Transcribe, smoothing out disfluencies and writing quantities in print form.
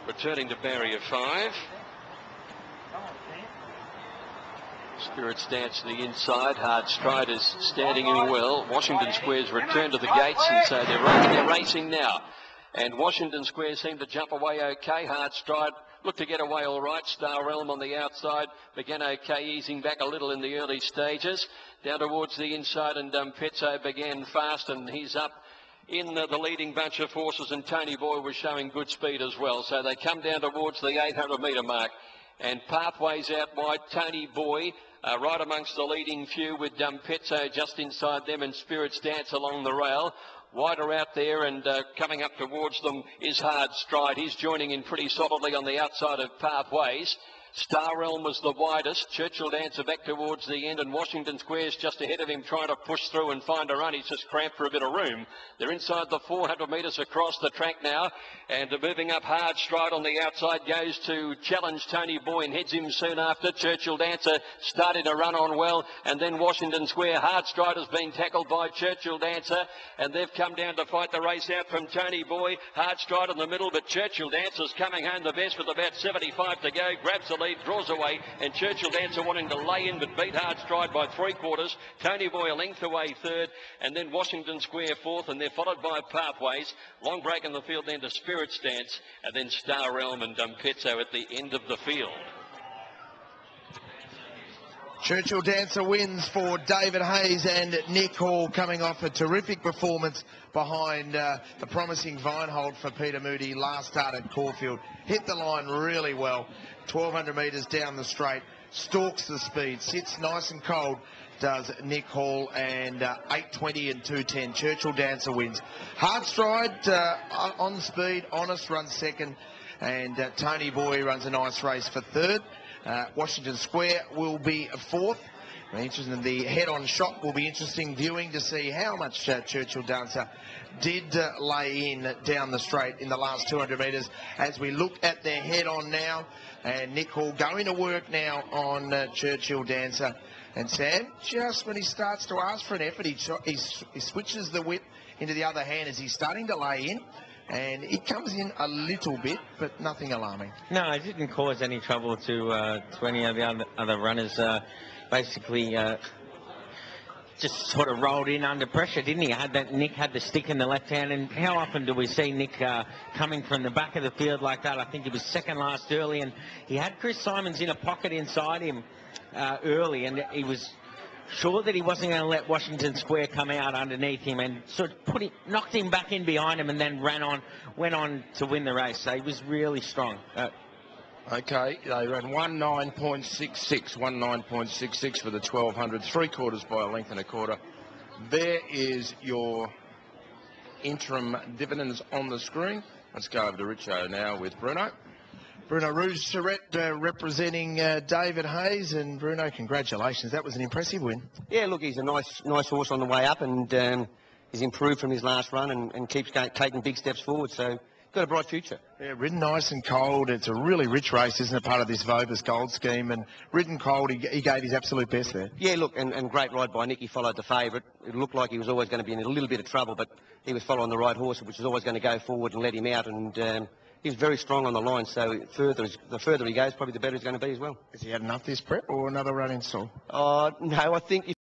returning to barrier 5. Spirit's Dance to the inside. Hard Stride is standing in well. Washington Square's returned to the gates, and so they're racing now. And Washington Square seemed to jump away okay. Hard Stride looked to get away all right. Star Realm on the outside began okay, easing back a little in the early stages. Down towards the inside, and Petzo began fast, and he's up in the leading bunch of horses, and Tony Boy was showing good speed as well. So they come down towards the 800-metre mark, and Pathways out wide. Tony Boy right amongst the leading few, with Petzo just inside them, and Spirit's Dance along the rail. Wider out there, and coming up towards them is Hard Stride. He's joining in pretty solidly on the outside of Pathways. Star Realm was the widest. Churchill Dancer back towards the end, and Washington Square's just ahead of him, trying to push through and find a run. He's just cramped for a bit of room. They're inside the 400 metres across the track now, and moving up. Hard Stride on the outside goes to challenge Tony Boy and heads him soon after. Churchill Dancer starting to run on well, and then Washington Square. Hard Stride has been tackled by Churchill Dancer, and they've come down to fight the race out from Tony Boy. Hard Stride in the middle, but Churchill Dancer's coming home the best with about 75 to go. Grabs the lead, draws away, and Churchill Dancer wanting to lay in, but beat Hard Stride by 3/4. Tony Boy a length away third, and then Washington Square fourth, and they're followed by Pathways. Long break in the field then to Spirit's Dance, and then Star Realm and Petzo at the end of the field. Churchill Dancer wins for David Hayes and Nick Hall, coming off a terrific performance behind the promising Vinehold for Peter Moody last start at Caulfield. Hit the line really well, 1,200 metres down the straight, stalks the speed, sits nice and cold, does Nick Hall, and 8:20 and 2:10. Churchill Dancer wins. Hard Stride on speed, honest runs second, and Tony Boy runs a nice race for third. Washington Square will be fourth. Interesting. The head-on shot will be interesting viewing to see how much Churchill Dancer did lay in down the straight in the last 200 metres. As we look at their head-on now, and Nick Hall going to work now on Churchill Dancer. And Sam, just when he starts to ask for an effort, he switches the whip into the other hand as he's starting to lay in. And it comes in a little bit, but nothing alarming. No, it didn't cause any trouble to any of the other runners. Basically, just sort of rolled in under pressure, didn't he? Nick had the stick in the left hand, and how often do we see Nick coming from the back of the field like that? I think he was second last early, and he had Chris Simons in a pocket inside him early, and he was sure that he wasn't going to let Washington Square come out underneath him, and sort of knocked him back in behind him, and then went on to win the race. So he was really strong. Okay, they ran 19.66 for the 1200, 3/4 by a length and a quarter. There is your interim dividends on the screen. Let's go over to Richo now with Bruno. Bruno Rouge Surrett representing David Hayes, and Bruno, congratulations. That was an impressive win. Yeah, look, he's a nice horse on the way up, and he's improved from his last run and keeps taking big steps forward. So got a bright future. Yeah, ridden nice and cold. It's a really rich race, isn't it, part of this Vobis Gold scheme? And ridden cold, he gave his absolute best there. Yeah, look, and great ride by Nick. He followed the favourite. It looked like he was always going to be in a little bit of trouble, but he was following the right horse, which was always going to go forward and let him out. And he's very strong on the line, so the further he goes, probably the better he's going to be as well. Has he had enough this prep, or another run in stall? No, I think